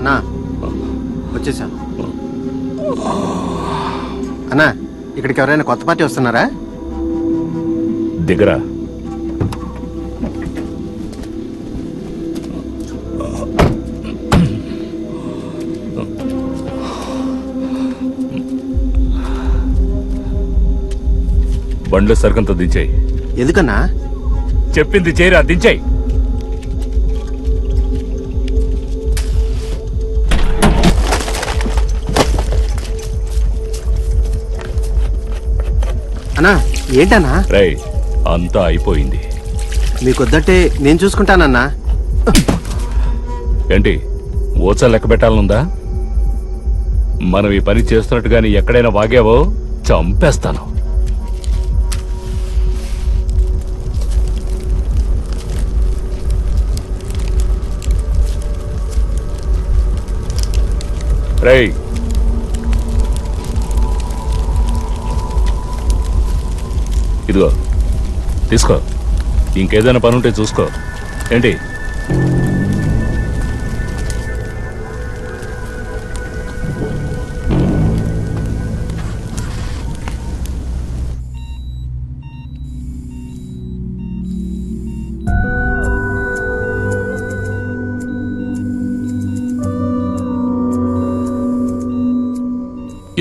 అన్నా వచ్చేసా. అన్నా ఇక్కడికి ఎవరైనా కొత్త పార్టీ వస్తున్నారా? దిగరా. బండ్లు సరుకంతా దించాయి. ఎందుకన్నా? చెప్పింది చేరా, దించాయి. అన్నా ఏంటన్నా? రై అంతా అయిపోయింది. మీకొద్దంటే నేను చూసుకుంటానన్నా. ఏంటి ఓచా లెక్క పెట్టాలనుందా? మనం ఈ పని చేస్తున్నట్టుగాని ఎక్కడైనా వాగావో చంపేస్తాను. రేయ్ ఇదిగో తీసుకో, ఇంకేదైనా పని ఉంటే చూసుకో. ఏంటి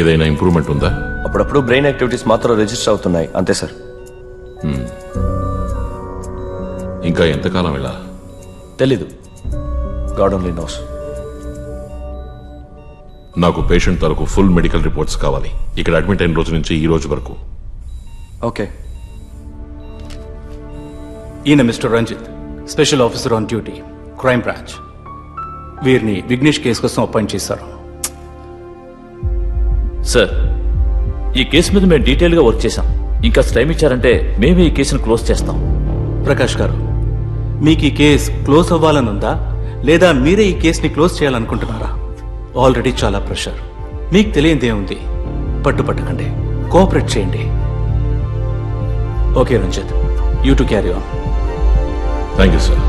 ఏదైనా ఇంప్రూవ్మెంట్ ఉందా? అప్పుడప్పుడు బ్రెయిన్ యాక్టివిటీస్ మాత్రం రిజిస్టర్ అవుతున్నాయి, అంతే సార్. ఇంకా ఎంతకాలం ఇలా? తెలీదు, గాడ్ ఓన్లీ నోస్. నాకు పేషెంట్ తరకు ఫుల్ మెడికల్ రిపోర్ట్స్ కావాలి, ఇక్కడ అడ్మిట్ అయిన రోజు నుంచి ఈ రోజు వరకు. ఓకే. ఈయన mister Ranjit, special officer on duty, crime branch. వీరిని విఘ్నేష్ కేసు కోసం అపాయింట్ చేశారు. సార్, ఈ కేసు మీద మేము డీటెయిల్గా వర్క్ చేశాం. ఇంకా టైం ఇచ్చారంటే మేమే ఈ కేసును క్లోజ్ చేస్తాం. ప్రకాష్ గారు, మీకు ఈ కేసు క్లోజ్ అవ్వాలనుందా లేదా మీరే ఈ కేసుని క్లోజ్ చేయాలనుకుంటున్నారా? ఆల్రెడీ చాలా ప్రెషర్. మీకు తెలియదేముంది, పట్టుపట్టకండి, కోఆపరేట్ చేయండి. Okay Ranjit, you to carry on. Thank you sir.